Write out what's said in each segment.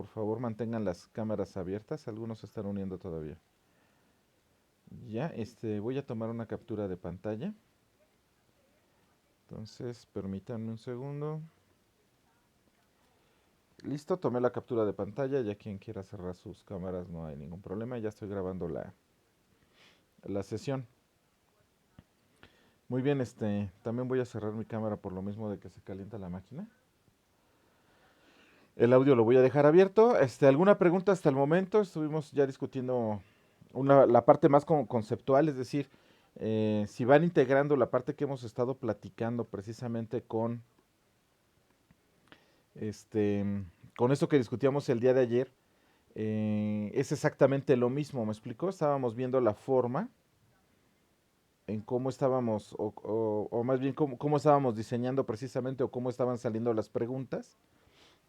por favor mantengan las cámaras abiertas, algunos se están uniendo todavía. Ya, voy a tomar una captura de pantalla. Entonces, permítanme un segundo. Listo, tomé la captura de pantalla. Ya quien quiera cerrar sus cámaras no hay ningún problema. Ya estoy grabando la sesión. Muy bien, también voy a cerrar mi cámara por lo mismo de que se calienta la máquina. El audio lo voy a dejar abierto. ¿Alguna pregunta hasta el momento? Estuvimos ya discutiendo la parte más conceptual, es decir, si van integrando la parte que hemos estado platicando precisamente este, con eso que discutíamos el día de ayer, es exactamente lo mismo, ¿me explicó? Estábamos viendo la forma en cómo estábamos, o más bien cómo estábamos diseñando precisamente, o cómo estaban saliendo las preguntas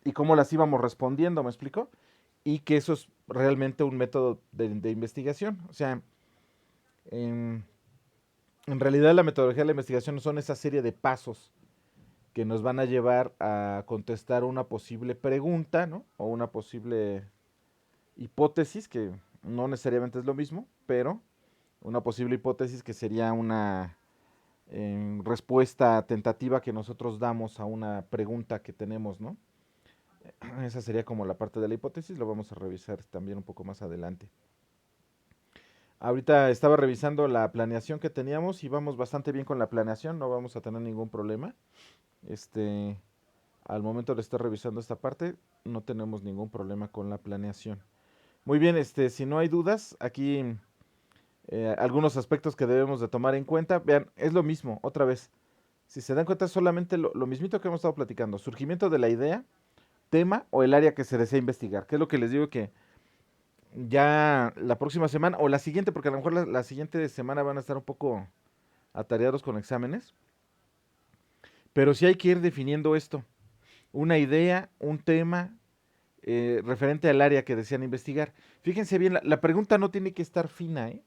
y cómo las íbamos respondiendo, ¿me explico? Y que eso es realmente un método de investigación. O sea, en, en realidad la metodología de la investigación son esa serie de pasos que nos van a llevar a contestar una posible pregunta, ¿no? O una posible hipótesis, que no necesariamente es lo mismo, pero una posible hipótesis que sería una respuesta tentativa que nosotros damos a una pregunta que tenemos, ¿no? Esa sería como la parte de la hipótesis, lo vamos a revisar también un poco más adelante. Ahorita estaba revisando la planeación que teníamos y vamos bastante bien con la planeación, no vamos a tener ningún problema. Este, Al momento de estar revisando esta parte, no tenemos ningún problema con la planeación. Muy bien, si no hay dudas, aquí algunos aspectos que debemos de tomar en cuenta. Vean, es lo mismo, otra vez. Si se dan cuenta, es solamente lo mismito que hemos estado platicando. Surgimiento de la idea, tema o el área que se desea investigar. Que es lo que les digo que ya la próxima semana o la siguiente, porque a lo mejor la siguiente semana van a estar un poco atareados con exámenes. Pero sí hay que ir definiendo esto. Una idea, un tema referente al área que desean investigar. Fíjense bien, la pregunta no tiene que estar fina, ¿eh?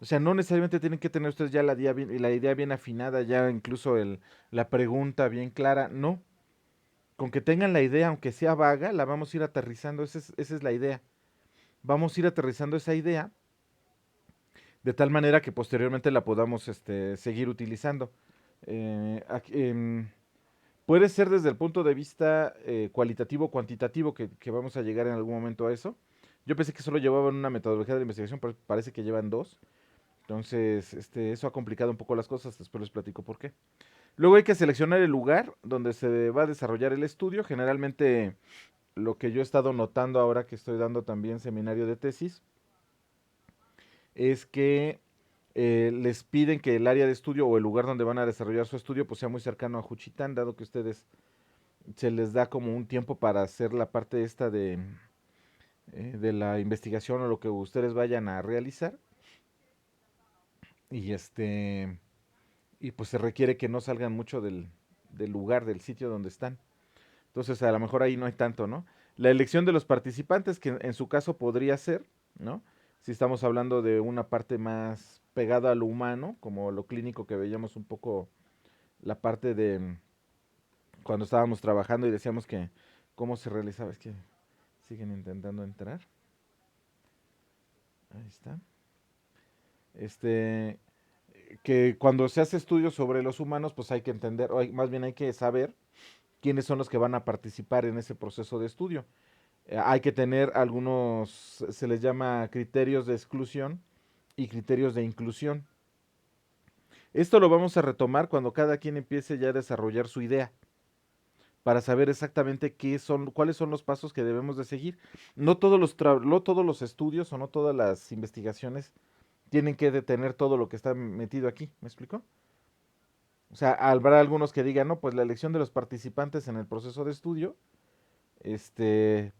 O sea, no necesariamente tienen que tener ustedes ya la idea bien afinada, ya incluso la pregunta bien clara. No, con que tengan la idea, aunque sea vaga, la vamos a ir aterrizando. Esa es la idea. Vamos a ir aterrizando esa idea de tal manera que posteriormente la podamos seguir utilizando. Puede ser desde el punto de vista cualitativo o cuantitativo, que vamos a llegar en algún momento a eso. Yo pensé que solo llevaban una metodología de investigación, pero parece que llevan dos. Entonces, eso ha complicado un poco las cosas, después les platico por qué. Luego hay que seleccionar el lugar donde se va a desarrollar el estudio. Generalmente, lo que yo he estado notando ahora que estoy dando también seminario de tesis, es que les piden que el área de estudio o el lugar donde van a desarrollar su estudio pues sea muy cercano a Juchitán, dado que ustedes se les da como un tiempo para hacer la parte esta de la investigación o lo que ustedes vayan a realizar. Y y pues se requiere que no salgan mucho del lugar, del sitio donde están. Entonces a lo mejor ahí no hay tanto, ¿no? La elección de los participantes, que en su caso podría ser, ¿no? Si estamos hablando de una parte más pegada a lo humano, como lo clínico que veíamos un poco la parte de cuando estábamos trabajando y decíamos que cómo se realizaba, es que siguen intentando entrar. Ahí está. Este, que cuando se hace estudios sobre los humanos, pues hay que entender, más bien hay que saber quiénes son los que van a participar en ese proceso de estudio. Hay que tener algunos, se les llama criterios de exclusión y criterios de inclusión. Esto lo vamos a retomar cuando cada quien empiece ya a desarrollar su idea, para saber exactamente cuáles son los pasos que debemos de seguir. No todos los estudios o no todas las investigaciones tienen que detener todo lo que está metido aquí, ¿me explico? O sea, habrá algunos que digan, no, pues la elección de los participantes en el proceso de estudio, este,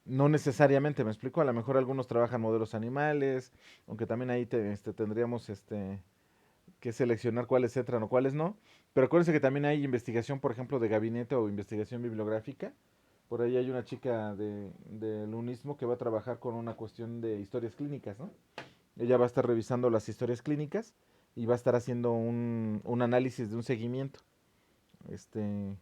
no necesariamente, me explico, a lo mejor algunos trabajan modelos animales, aunque también ahí tendríamos que seleccionar cuáles entran o cuáles no. Pero acuérdense que también hay investigación, por ejemplo, de gabinete o investigación bibliográfica. Por ahí hay una chica del UNISMO que va a trabajar con una cuestión de historias clínicas, ¿no? Ella va a estar revisando las historias clínicas y va a estar haciendo un análisis de un seguimiento. Este,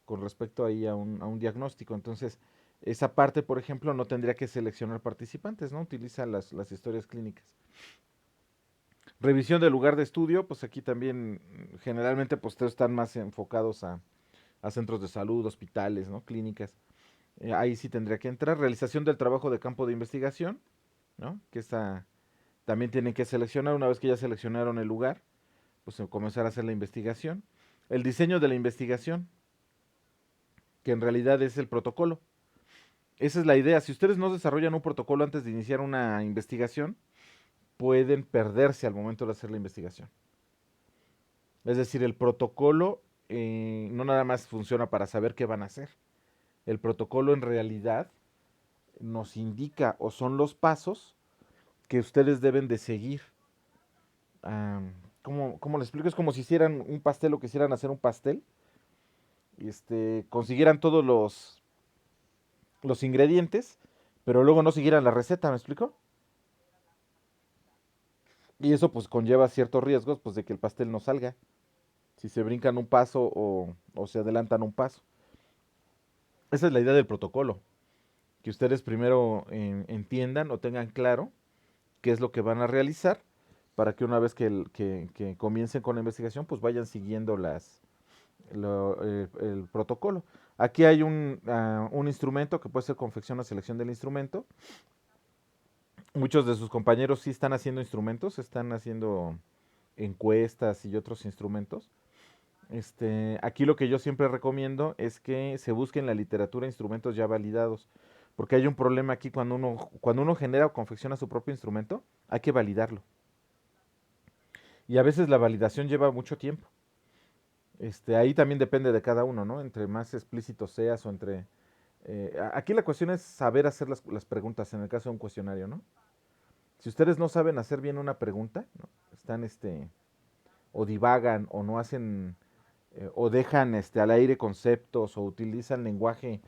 con respecto ahí a un diagnóstico. Entonces, esa parte, por ejemplo, no tendría que seleccionar participantes, ¿no? Utiliza las historias clínicas. Revisión del lugar de estudio, pues aquí también generalmente pues están más enfocados a centros de salud, hospitales, ¿no? Clínicas. Ahí sí tendría que entrar. Realización del trabajo de campo de investigación, ¿no? Que esta también tienen que seleccionar. Una vez que ya seleccionaron el lugar, pues comenzar a hacer la investigación. El diseño de la investigación, que en realidad es el protocolo. Esa es la idea. Si ustedes no desarrollan un protocolo antes de iniciar una investigación, pueden perderse al momento de hacer la investigación. Es decir, el protocolo no nada más funciona para saber qué van a hacer. El protocolo en realidad nos indica o son los pasos que ustedes deben de seguir. ¿Cómo les explico? Es como si hicieran un pastel o quisieran hacer un pastel. Y consiguieran todos los ingredientes, pero luego no siguieran la receta, ¿me explico? Y eso pues conlleva ciertos riesgos pues de que el pastel no salga, si se brincan un paso o se adelantan un paso. Esa es la idea del protocolo, que ustedes primero entiendan o tengan claro qué es lo que van a realizar para que una vez que comiencen con la investigación pues vayan siguiendo el protocolo. Aquí hay un instrumento que puede ser confección o selección del instrumento. Muchos de sus compañeros sí están haciendo instrumentos, están haciendo encuestas y otros instrumentos. Aquí lo que yo siempre recomiendo es que se busquen en la literatura instrumentos ya validados, porque hay un problema aquí cuando uno genera o confecciona su propio instrumento, hay que validarlo. Y a veces la validación lleva mucho tiempo. Ahí también depende de cada uno, ¿no? Entre más explícito seas o entre... aquí la cuestión es saber hacer las preguntas en el caso de un cuestionario, ¿no? Si ustedes no saben hacer bien una pregunta, ¿no? Están, o divagan o no hacen o dejan al aire conceptos o utilizan lenguaje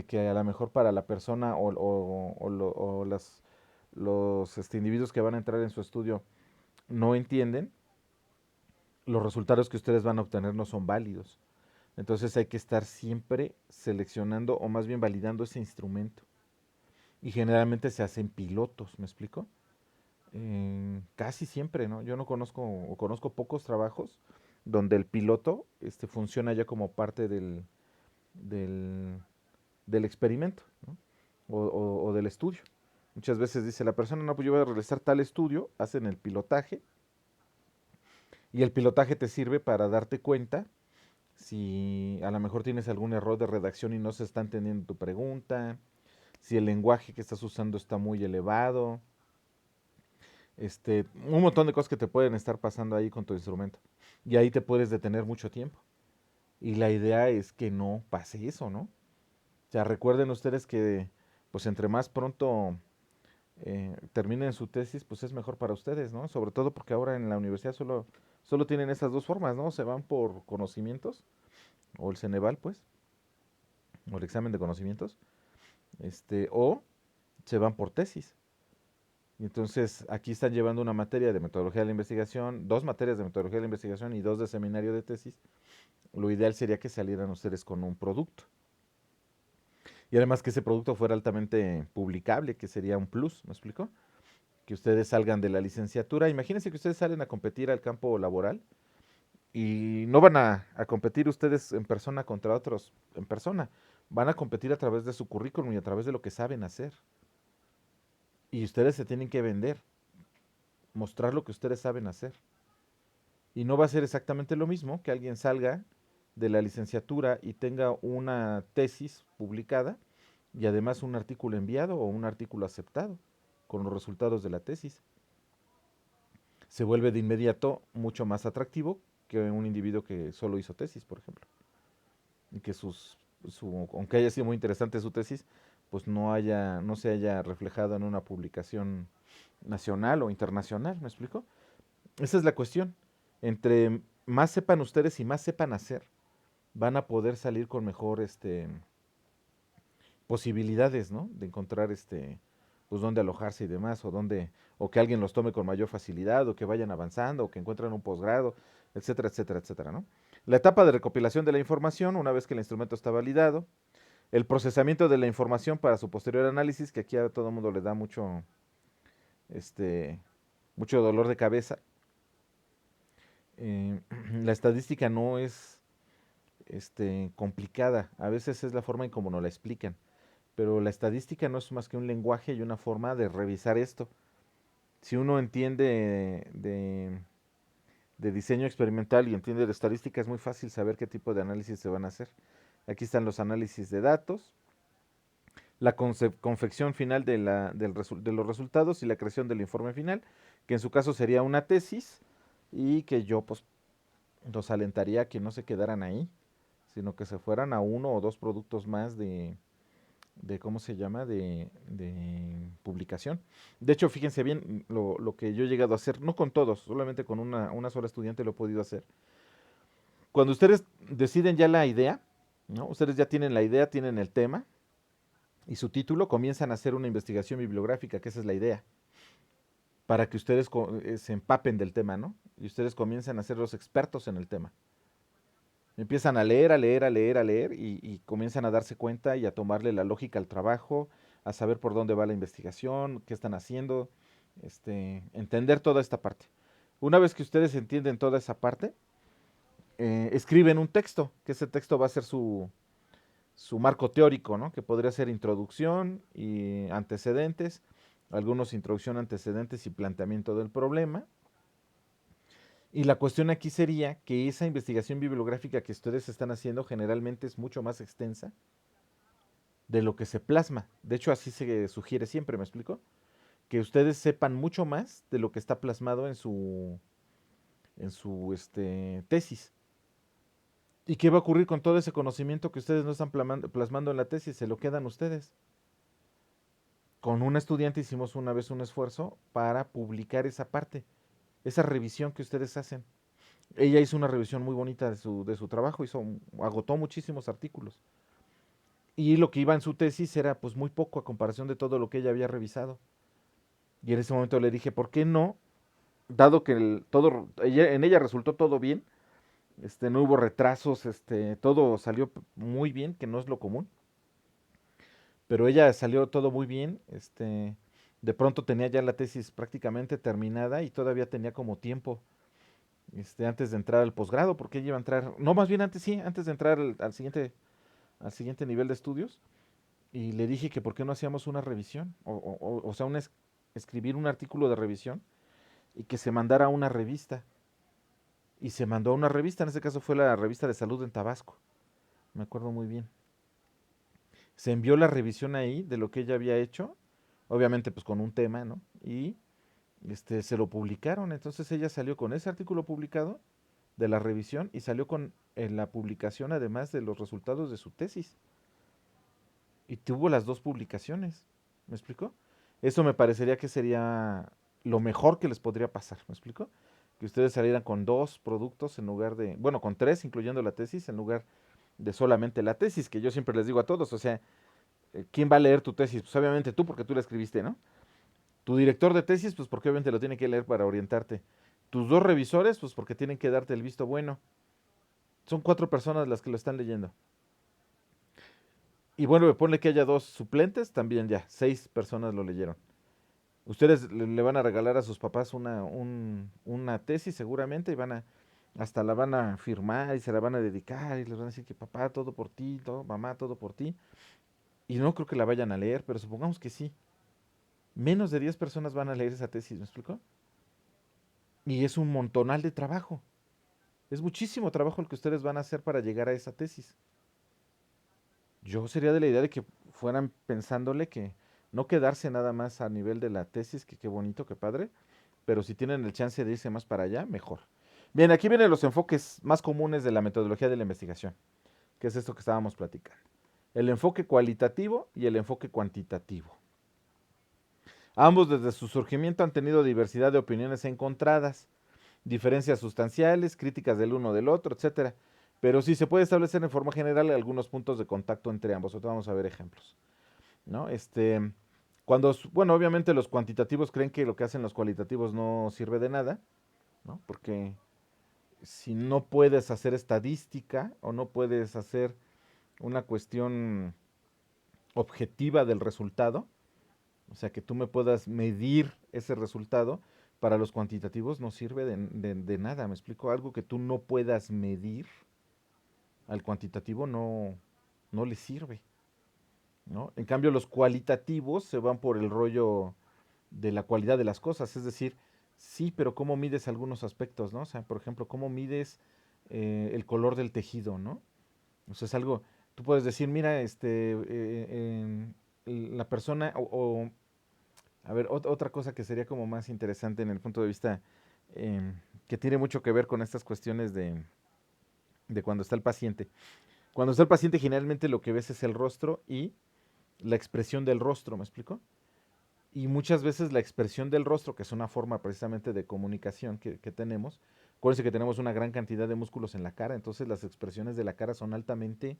que a lo mejor para la persona o los individuos que van a entrar en su estudio no entienden, los resultados que ustedes van a obtener no son válidos. Entonces hay que estar siempre seleccionando o más bien validando ese instrumento. Y generalmente se hacen pilotos, ¿me explico? Casi siempre, ¿no? Yo no conozco o conozco pocos trabajos donde el piloto funciona ya como parte del, del experimento, ¿no? O del estudio. Muchas veces dice la persona, no, pues yo voy a realizar tal estudio, hacen el pilotaje y el pilotaje te sirve para darte cuenta si a lo mejor tienes algún error de redacción y no se está entendiendo tu pregunta, si el lenguaje que estás usando está muy elevado, un montón de cosas que te pueden estar pasando ahí con tu instrumento. Y ahí te puedes detener mucho tiempo. Y la idea es que no pase eso, ¿no? O sea, recuerden ustedes que pues entre más pronto terminen su tesis, pues es mejor para ustedes, ¿no? Sobre todo porque ahora en la universidad solo tienen esas dos formas, ¿no? Se van por conocimientos, o el Ceneval, pues, o el examen de conocimientos, o se van por tesis. Y entonces aquí están llevando una materia de metodología de la investigación, dos materias de metodología de la investigación y dos de seminario de tesis. Lo ideal sería que salieran ustedes con un producto. Y además que ese producto fuera altamente publicable, que sería un plus, ¿me explico? Que ustedes salgan de la licenciatura. Imagínense que ustedes salen a competir al campo laboral y no van a competir ustedes en persona contra otros en persona. Van a competir a través de su currículum y a través de lo que saben hacer. Y ustedes se tienen que vender, mostrar lo que ustedes saben hacer. Y no va a ser exactamente lo mismo que alguien salga de la licenciatura y tenga una tesis publicada y además un artículo enviado o un artículo aceptado con los resultados de la tesis. Se vuelve de inmediato mucho más atractivo que un individuo que solo hizo tesis, por ejemplo. Y que aunque haya sido muy interesante su tesis, pues no se haya reflejado en una publicación nacional o internacional, ¿me explico? Esa es la cuestión. Entre más sepan ustedes y más sepan hacer, van a poder salir con mejor posibilidades, ¿no? De encontrar pues dónde alojarse y demás, o que alguien los tome con mayor facilidad, o que vayan avanzando, o que encuentren un posgrado, etcétera, etcétera, etcétera, ¿no? La etapa de recopilación de la información, una vez que el instrumento está validado. El procesamiento de la información para su posterior análisis, que aquí a todo el mundo le da este, mucho dolor de cabeza. La estadística no es complicada, a veces es la forma en cómo nos la explican, pero la estadística no es más que un lenguaje y una forma de revisar esto. Si uno entiende de diseño experimental y entiende de estadística, es muy fácil saber qué tipo de análisis se van a hacer. Aquí están los análisis de datos, la confección final de los resultados y la creación del informe final, que en su caso sería una tesis y que yo pues los alentaría a que no se quedaran ahí, sino que se fueran a uno o dos productos más de ¿cómo se llama? De publicación. De hecho, fíjense bien lo que yo he llegado a hacer, no con todos, solamente con una sola estudiante lo he podido hacer. Cuando ustedes deciden ya la idea, ¿no? Ustedes ya tienen la idea, tienen el tema y su título, comienzan a hacer una investigación bibliográfica, que esa es la idea, para que ustedes se empapen del tema, ¿no? Y ustedes comienzan a ser los expertos en el tema. Empiezan a leer, a leer, a leer, a leer y comienzan a darse cuenta y a tomarle la lógica al trabajo, a saber por dónde va la investigación, qué están haciendo, entender toda esta parte. Una vez que ustedes entienden toda esa parte, escriben un texto, que ese texto va a ser su marco teórico, ¿no? Que podría ser introducción y antecedentes, algunos introducción, antecedentes y planteamiento del problema. Y la cuestión aquí sería que esa investigación bibliográfica que ustedes están haciendo generalmente es mucho más extensa de lo que se plasma. De hecho, así se sugiere siempre, ¿me explico? Que ustedes sepan mucho más de lo que está plasmado en su tesis. ¿Y qué va a ocurrir con todo ese conocimiento que ustedes no están plasmando en la tesis? Se lo quedan ustedes. Con una estudiante hicimos una vez un esfuerzo para publicar esa parte, esa revisión que ustedes hacen. Ella hizo una revisión muy bonita de su trabajo, agotó muchísimos artículos. Y lo que iba en su tesis era pues muy poco a comparación de todo lo que ella había revisado. Y en ese momento le dije, ¿por qué no? Dado que en ella resultó todo bien, no hubo retrasos, todo salió muy bien, que no es lo común. Pero ella salió todo muy bien, de pronto tenía ya la tesis prácticamente terminada y todavía tenía como tiempo, antes de entrar al posgrado, porque ella iba a entrar, no, más bien antes sí, antes de entrar al siguiente nivel de estudios. Y le dije que por qué no hacíamos una revisión, o sea, escribir un artículo de revisión y que se mandara a una revista. Y se mandó a una revista, en este caso fue la revista de salud en Tabasco, me acuerdo muy bien. Se envió la revisión ahí de lo que ella había hecho, obviamente pues con un tema, ¿no? Y se lo publicaron, entonces ella salió con ese artículo publicado de la revisión y salió con la publicación además de los resultados de su tesis. Y tuvo las dos publicaciones, ¿me explico? Eso me parecería que sería lo mejor que les podría pasar, ¿me explico? Que ustedes salieran con dos productos en lugar de, bueno, con tres, incluyendo la tesis, en lugar de solamente la tesis, que yo siempre les digo a todos, o sea, ¿quién va a leer tu tesis? Pues obviamente tú, porque tú la escribiste, ¿no? Tu director de tesis, pues porque obviamente lo tiene que leer para orientarte. Tus dos revisores, pues porque tienen que darte el visto bueno. Son cuatro personas las que lo están leyendo. Y bueno, ponle que haya dos suplentes, también ya, seis personas lo leyeron. Ustedes le van a regalar a sus papás una tesis seguramente y hasta la van a firmar y se la van a dedicar y les van a decir que papá, todo por ti, todo, mamá, todo por ti. Y no creo que la vayan a leer, pero supongamos que sí. Menos de 10 personas van a leer esa tesis, ¿me explico? Y es un montonal de trabajo. Es muchísimo trabajo el que ustedes van a hacer para llegar a esa tesis. Yo sería de la idea de que fueran pensándole que no quedarse nada más a nivel de la tesis, que qué bonito, qué padre, pero si tienen el chance de irse más para allá, mejor. Bien, aquí vienen los enfoques más comunes de la metodología de la investigación, que es esto que estábamos platicando. El enfoque cualitativo y el enfoque cuantitativo. Ambos desde su surgimiento han tenido diversidad de opiniones encontradas, diferencias sustanciales, críticas del uno del otro, etcétera. Pero sí se puede establecer en forma general algunos puntos de contacto entre ambos. Ahorita vamos a ver ejemplos, ¿no? Bueno, obviamente los cuantitativos creen que lo que hacen los cualitativos no sirve de nada, ¿no? Porque si no puedes hacer estadística o no puedes hacer una cuestión objetiva del resultado, o sea, que tú me puedas medir ese resultado, para los cuantitativos no sirve de nada. ¿Me explico? Algo que tú no puedas medir, al cuantitativo no le sirve, ¿no? En cambio, los cualitativos se van por el rollo de la cualidad de las cosas, es decir, sí, pero ¿cómo mides algunos aspectos, no? O sea, por ejemplo, ¿cómo mides el color del tejido, no? O sea, es algo, tú puedes decir, mira, la persona, a ver, otra cosa que sería como más interesante en el punto de vista que tiene mucho que ver con estas cuestiones de cuando está el paciente. Cuando está el paciente, generalmente lo que ves es el rostro y la expresión del rostro, ¿me explico? Y muchas veces la expresión del rostro, que es una forma precisamente de comunicación que tenemos, acuérdense que tenemos una gran cantidad de músculos en la cara, entonces las expresiones de la cara son altamente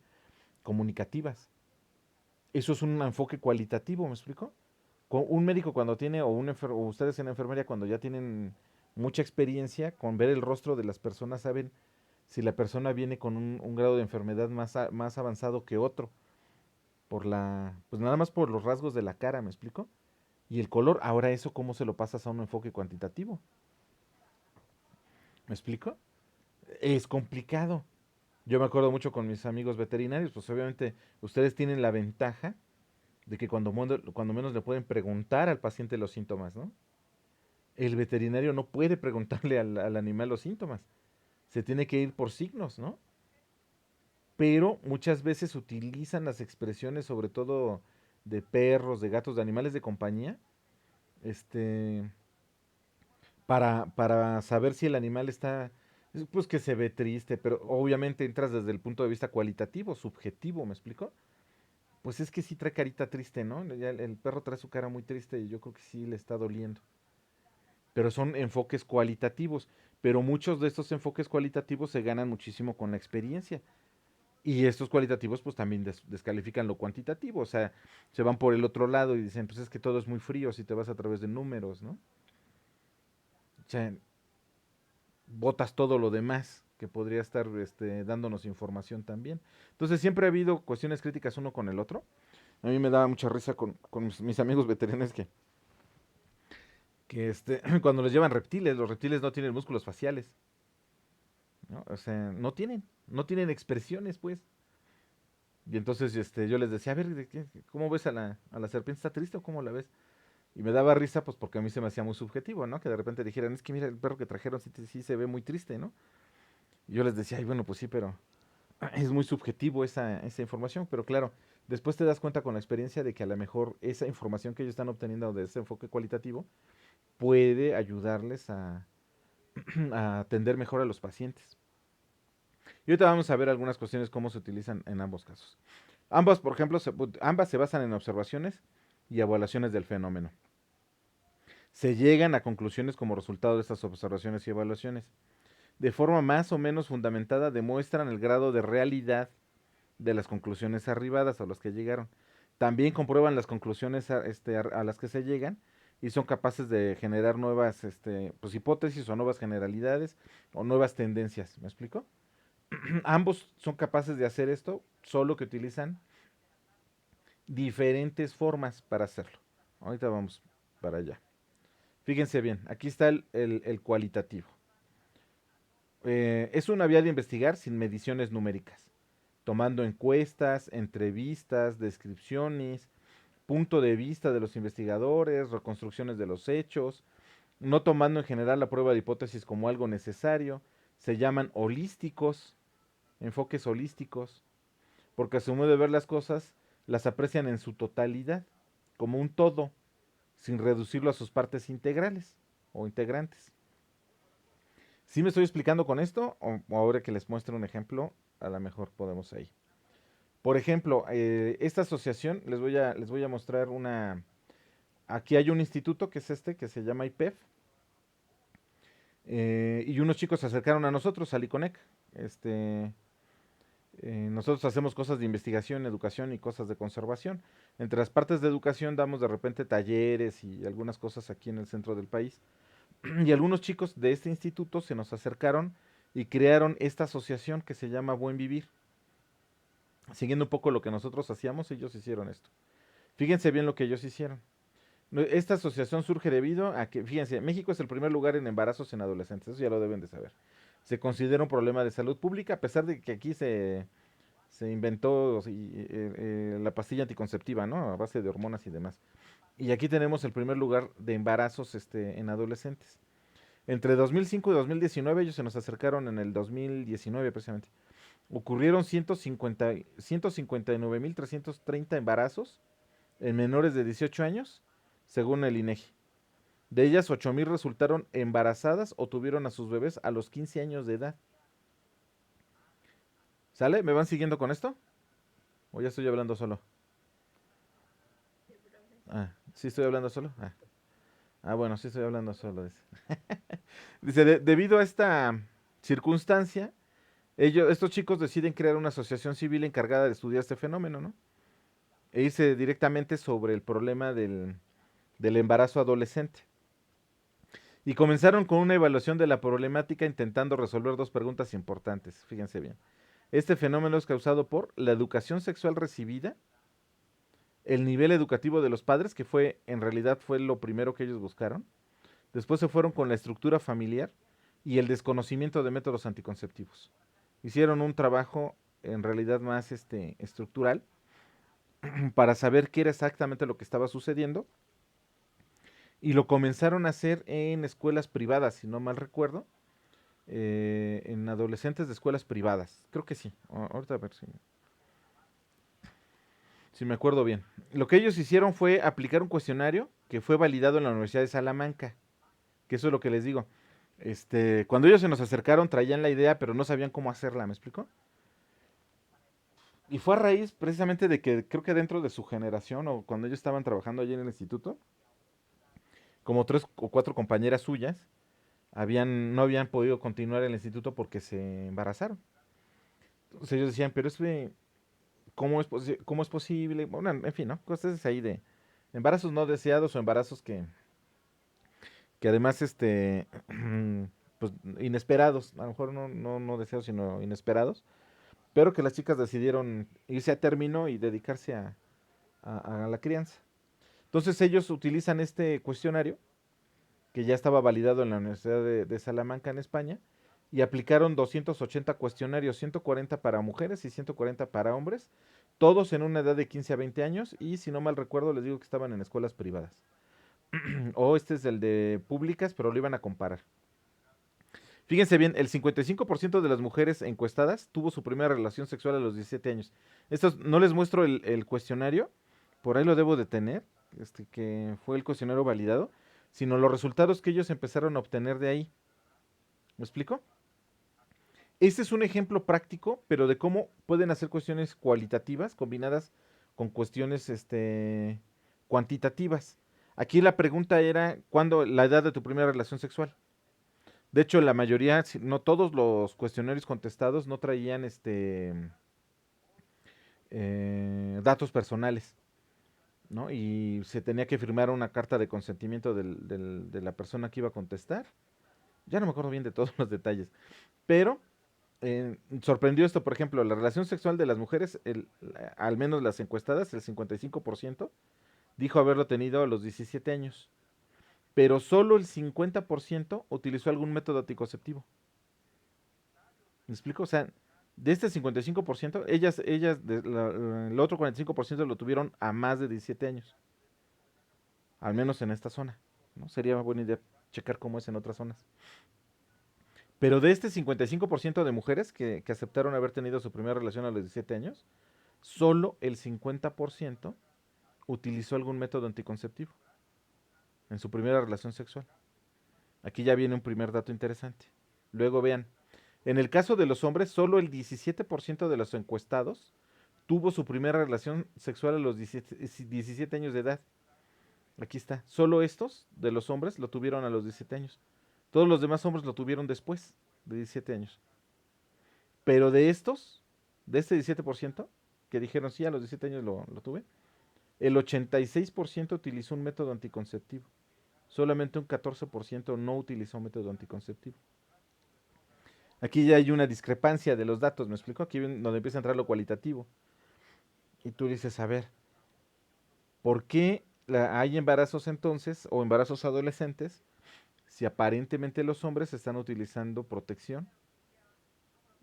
comunicativas. Eso es un enfoque cualitativo, ¿me explico? Un médico cuando tiene, o ustedes en la enfermería cuando ya tienen mucha experiencia con ver el rostro de las personas, saben si la persona viene con un grado de enfermedad más avanzado que otro, pues nada más por los rasgos de la cara, ¿me explico? Y el color, ahora eso, ¿cómo se lo pasas a un enfoque cuantitativo? ¿Me explico? Es complicado. Yo me acuerdo mucho con mis amigos veterinarios, pues obviamente ustedes tienen la ventaja de que cuando menos le pueden preguntar al paciente los síntomas, ¿no? El veterinario no puede preguntarle al animal los síntomas. Se tiene que ir por signos, ¿no? Pero muchas veces utilizan las expresiones, sobre todo de perros, de gatos, de animales de compañía, este, para saber si el animal está, pues que se ve triste, pero obviamente entras desde el punto de vista cualitativo, subjetivo, ¿me explico? Pues es que sí trae carita triste, ¿no? Ya el perro trae su cara muy triste y yo creo que sí le está doliendo. Pero son enfoques cualitativos, pero muchos de estos enfoques cualitativos se ganan muchísimo con la experiencia. Y estos cualitativos pues también descalifican lo cuantitativo, o sea, se van por el otro lado y dicen, pues es que todo es muy frío si te vas a través de números, ¿no? O sea, botas todo lo demás que podría estar dándonos información también. Entonces siempre ha habido cuestiones críticas uno con el otro. A mí me daba mucha risa con mis amigos veterinarios que cuando les llevan reptiles, los reptiles no tienen músculos faciales, ¿no? O sea, no tienen expresiones, pues. Y entonces yo les decía, a ver, ¿cómo ves a la serpiente? ¿Está triste o cómo la ves? Y me daba risa, pues porque a mí se me hacía muy subjetivo, ¿no? Que de repente dijeran, es que mira, el perro que trajeron sí se ve muy triste, ¿no? Y yo les decía, ay, bueno, pues sí, pero es muy subjetivo esa información. Pero claro, después te das cuenta con la experiencia de que a lo mejor esa información que ellos están obteniendo de ese enfoque cualitativo puede ayudarles a atender mejor a los pacientes. Y ahorita vamos a ver algunas cuestiones cómo se utilizan en ambos casos. Ambas, por ejemplo, ambas se basan en observaciones y evaluaciones del fenómeno. Se llegan a conclusiones como resultado de estas observaciones y evaluaciones. De forma más o menos fundamentada demuestran el grado de realidad de las conclusiones arribadas a las que llegaron. También comprueban las conclusiones a las que se llegan y son capaces de generar nuevas pues, hipótesis o nuevas generalidades o nuevas tendencias. ¿Me explico? Ambos son capaces de hacer esto, solo que utilizan diferentes formas para hacerlo. Ahorita vamos para allá. Fíjense bien, aquí está el cualitativo. Es una vía de investigar sin mediciones numéricas, tomando encuestas, entrevistas, descripciones, punto de vista de los investigadores, reconstrucciones de los hechos, no tomando en general la prueba de hipótesis como algo necesario. Se llaman holísticos, enfoques holísticos, porque a su modo de ver las cosas las aprecian en su totalidad, como un todo, sin reducirlo a sus partes integrales o integrantes. ¿Sí me estoy explicando con esto? O ahora que les muestre un ejemplo, a lo mejor podemos ahí. Por ejemplo, esta asociación, les voy a mostrar una. Aquí hay un instituto que es que se llama IPEF, y unos chicos se acercaron a nosotros, al ICONEC. Este, Nosotros hacemos cosas de investigación, educación y cosas de conservación. Entre las partes de educación damos de repente talleres y algunas cosas aquí en el centro del país. Y algunos chicos de este instituto se nos acercaron y crearon esta asociación que se llama Buen Vivir. Siguiendo un poco lo que nosotros hacíamos, ellos hicieron esto. Fíjense bien lo que ellos hicieron. Esta asociación surge debido a que, fíjense, México es el primer lugar en embarazos en adolescentes, eso ya lo deben de saber. Se considera un problema de salud pública, a pesar de que aquí se inventó la pastilla anticonceptiva, ¿no? A base de hormonas y demás. Y aquí tenemos el primer lugar de embarazos en adolescentes. Entre 2005 y 2019, ellos se nos acercaron en el 2019 precisamente. Ocurrieron 159.330 embarazos en menores de 18 años, según el INEGI. De ellas, 8.000 resultaron embarazadas o tuvieron a sus bebés a los 15 años de edad. ¿Sale? ¿Me van siguiendo con esto? ¿O ya estoy hablando solo? Ah, ¿sí estoy hablando solo? Bueno, sí estoy hablando solo. Dice, dice debido a esta circunstancia, estos chicos deciden crear una asociación civil encargada de estudiar este fenómeno, ¿no? E irse directamente sobre el problema del embarazo adolescente. Y comenzaron con una evaluación de la problemática intentando resolver dos preguntas importantes. Fíjense bien. Este fenómeno es causado por la educación sexual recibida, el nivel educativo de los padres, que en realidad fue lo primero que ellos buscaron. Después se fueron con la estructura familiar y el desconocimiento de métodos anticonceptivos. Hicieron un trabajo en realidad más estructural para saber qué era exactamente lo que estaba sucediendo y lo comenzaron a hacer en escuelas privadas, si no mal recuerdo, en adolescentes de escuelas privadas. Creo que sí. Ahorita a ver si me acuerdo bien. Lo que ellos hicieron fue aplicar un cuestionario que fue validado en la Universidad de Salamanca, que eso es lo que les digo. Cuando ellos se nos acercaron traían la idea, pero no sabían cómo hacerla, ¿me explico? Y fue a raíz precisamente de que creo que dentro de su generación o cuando ellos estaban trabajando allí en el instituto, como tres o cuatro compañeras suyas no habían podido continuar el instituto porque se embarazaron. Entonces ellos decían, pero es que, ¿cómo es posible? Bueno, en fin, ¿no? Cosas ahí de embarazos no deseados o embarazos que además, pues inesperados, a lo mejor no deseados, sino inesperados, pero que las chicas decidieron irse a término y dedicarse a la crianza. Entonces ellos utilizan este cuestionario, que ya estaba validado en la Universidad de Salamanca en España, y aplicaron 280 cuestionarios, 140 para mujeres y 140 para hombres, todos en una edad de 15 a 20 años, y si no mal recuerdo les digo que estaban en escuelas privadas. O este es el de públicas, pero lo iban a comparar. Fíjense bien, el 55% de las mujeres encuestadas tuvo su primera relación sexual a los 17 años. Estos no les muestro el cuestionario, por ahí lo debo de tener, que fue el cuestionario validado, sino los resultados que ellos empezaron a obtener de ahí. ¿Me explico? Este es un ejemplo práctico, pero de cómo pueden hacer cuestiones cualitativas combinadas con cuestiones cuantitativas. Aquí la pregunta era, ¿cuándo la edad de tu primera relación sexual? De hecho, la mayoría, no todos los cuestionarios contestados no traían datos personales, ¿no? Y se tenía que firmar una carta de consentimiento de la persona que iba a contestar. Ya no me acuerdo bien de todos los detalles, pero sorprendió esto, por ejemplo, la relación sexual de las mujeres, al menos las encuestadas, el 55% dijo haberlo tenido a los 17 años, pero solo el 50% utilizó algún método anticonceptivo. ¿Me explico? O sea, de este 55%, el otro 45% lo tuvieron a más de 17 años, al menos en esta zona, ¿no? Sería una buena idea checar cómo es en otras zonas. Pero de este 55% de mujeres que aceptaron haber tenido su primera relación a los 17 años, solo el 50% utilizó algún método anticonceptivo en su primera relación sexual. Aquí ya viene un primer dato interesante. Luego vean, en el caso de los hombres, solo el 17% de los encuestados tuvo su primera relación sexual a los 17 años de edad. Aquí está. Solo estos de los hombres lo tuvieron a los 17 años. Todos los demás hombres lo tuvieron después de 17 años. Pero de este 17% que dijeron sí, a los 17 años lo tuve, el 86% utilizó un método anticonceptivo. Solamente un 14% no utilizó un método anticonceptivo. Aquí ya hay una discrepancia de los datos, ¿me explico? Aquí donde empieza a entrar lo cualitativo. Y tú dices, a ver, ¿por qué hay embarazos entonces o embarazos adolescentes si aparentemente los hombres están utilizando protección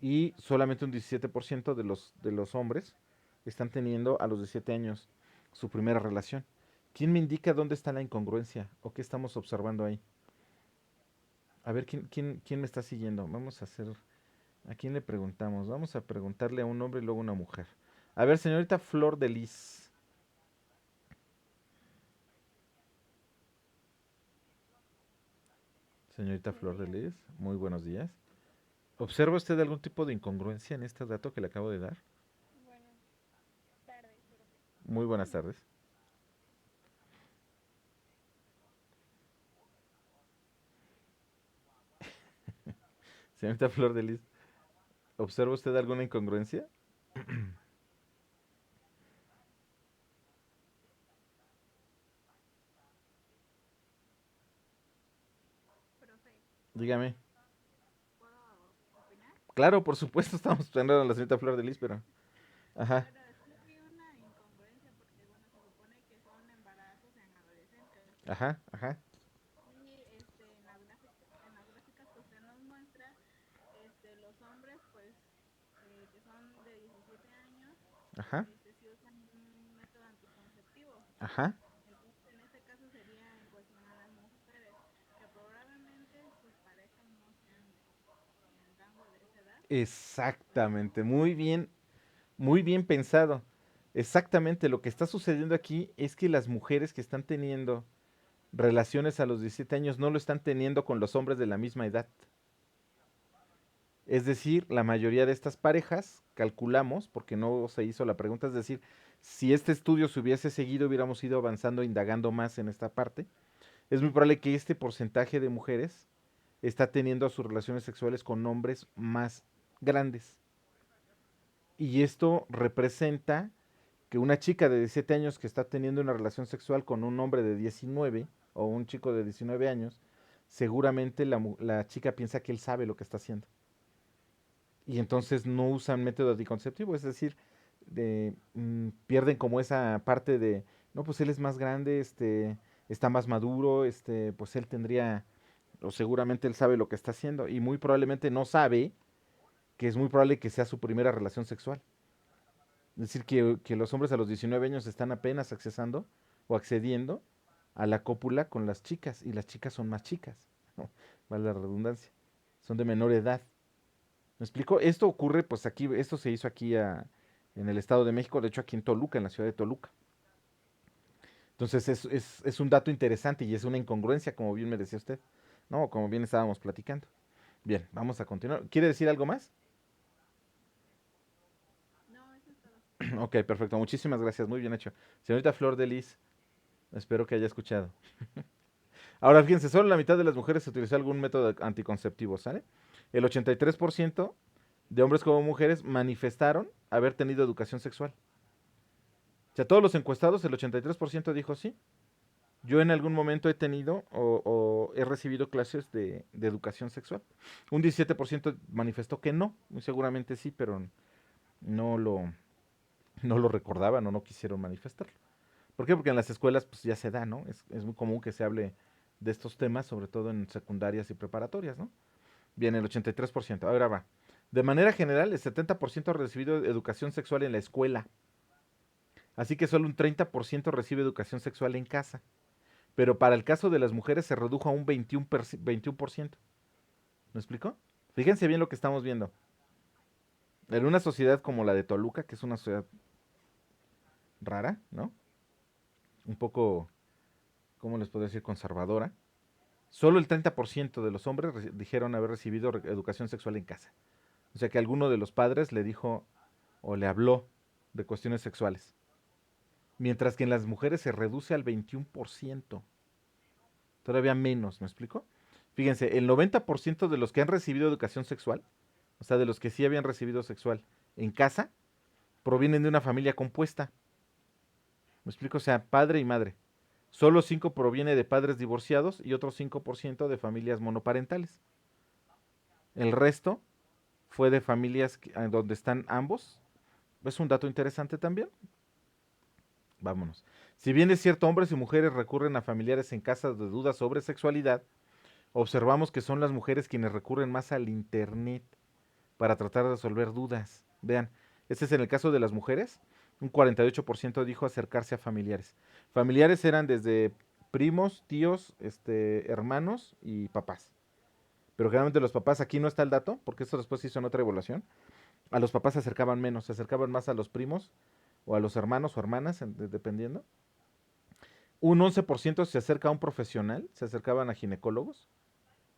y solamente un 17% de los hombres están teniendo a los 17 años su primera relación? ¿Quién me indica dónde está la incongruencia o qué estamos observando ahí? A ver, ¿quién me está siguiendo? Vamos a hacer... ¿A quién le preguntamos? Vamos a preguntarle a un hombre y luego a una mujer. A ver, señorita Flor de Lis. Señorita Flor de Lis, muy buenos días. ¿Observa usted algún tipo de incongruencia en este dato que le acabo de dar? Muy buenas tardes. Señorita Flor de Lis, ¿observa usted alguna incongruencia? Dígame. Claro, por supuesto, estamos esperando a la señorita Flor de Lis, pero... Ajá, ajá, ajá, ajá, ajá. Exactamente, muy bien pensado. Exactamente, lo que está sucediendo aquí es que las mujeres que están teniendo relaciones a los 17 años no lo están teniendo con los hombres de la misma edad. Es decir, la mayoría de estas parejas, calculamos, porque no se hizo la pregunta, es decir, si este estudio se hubiese seguido, hubiéramos ido avanzando, indagando más en esta parte, es muy probable que este porcentaje de mujeres está teniendo sus relaciones sexuales con hombres más grandes. Y esto representa que una chica de 17 años que está teniendo una relación sexual con un hombre de 19 o un chico de 19 años, seguramente la chica piensa que él sabe lo que está haciendo. Y entonces no usan método anticonceptivo, es decir, pierden como esa parte de, no, pues él es más grande, está más maduro, pues él tendría, o seguramente él sabe lo que está haciendo, y muy probablemente no sabe que es muy probable que sea su primera relación sexual. Es decir, que los hombres a los 19 años están apenas accesando o accediendo a la cópula con las chicas, y las chicas son más chicas, ¿no? Vale la redundancia, son de menor edad. ¿Me explico? Esto ocurre, pues aquí, esto se hizo aquí en el Estado de México, de hecho aquí en Toluca, en la ciudad de Toluca. Entonces es un dato interesante y es una incongruencia, como bien me decía usted, ¿no? Como bien estábamos platicando. Bien, vamos a continuar. ¿Quiere decir algo más? Ok, perfecto. Muchísimas gracias. Muy bien hecho. Señorita Flor de Lis, espero que haya escuchado. Ahora, fíjense, solo la mitad de las mujeres utilizó algún método anticonceptivo, ¿sale? El 83% de hombres como mujeres manifestaron haber tenido educación sexual. O sea, todos los encuestados, el 83% dijo sí. Yo en algún momento he tenido o he recibido clases de educación sexual. Un 17% manifestó que no, muy seguramente sí, pero no lo, no lo recordaban o no quisieron manifestarlo. ¿Por qué? Porque en las escuelas pues ya se da, ¿no? Es muy común que se hable de estos temas, sobre todo en secundarias y preparatorias, ¿no? Bien, el 83%. Ahora va. De manera general, el 70% ha recibido educación sexual en la escuela. Así que solo un 30% recibe educación sexual en casa. Pero para el caso de las mujeres se redujo a un 21%. ¿Me explico? Fíjense bien lo que estamos viendo. En una sociedad como la de Toluca, que es una sociedad rara, ¿no? Un poco, ¿cómo les puedo decir? Conservadora. Solo el 30% de los hombres dijeron haber recibido educación sexual en casa. O sea que alguno de los padres le dijo o le habló de cuestiones sexuales. Mientras que en las mujeres se reduce al 21%. Todavía menos, ¿me explico? Fíjense, el 90% de los que han recibido educación sexual, o sea, de los que sí habían recibido sexual en casa, provienen de una familia compuesta. ¿Me explico? O sea, padre y madre. Solo 5 proviene de padres divorciados y otro 5% de familias monoparentales. El resto fue de familias donde están ambos. Es un dato interesante también. Vámonos. Si bien es cierto, hombres y mujeres recurren a familiares en caso de dudas sobre sexualidad, observamos que son las mujeres quienes recurren más al internet para tratar de resolver dudas. Vean, este es en el caso de las mujeres. Un 48% dijo acercarse a familiares. Familiares eran desde primos, tíos, hermanos y papás. Pero generalmente los papás, aquí no está el dato, porque esto después se hizo en otra evaluación. A los papás se acercaban menos, se acercaban más a los primos o a los hermanos o hermanas, dependiendo. Un 11% se acerca a un profesional, se acercaban a ginecólogos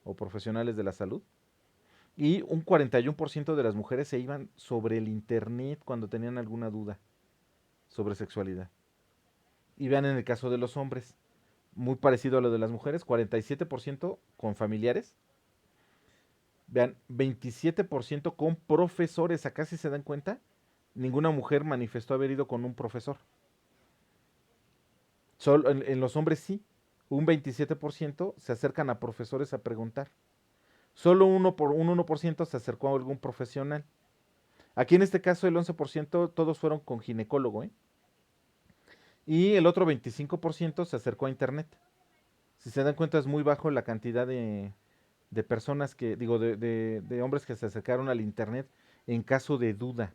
o profesionales de la salud. Y un 41% de las mujeres se iban sobre el internet cuando tenían alguna duda sobre sexualidad. Y vean en el caso de los hombres, muy parecido a lo de las mujeres, 47% con familiares. Vean, 27% con profesores. Acá si se dan cuenta, ninguna mujer manifestó haber ido con un profesor. Solo en los hombres sí. Un 27% se acercan a profesores a preguntar. Solo un 1% se acercó a algún profesional. Aquí en este caso el 11% todos fueron con ginecólogo, ¿eh? Y el otro 25% se acercó a internet. Si se dan cuenta es muy bajo la cantidad de personas que, digo, de hombres que se acercaron al internet en caso de duda.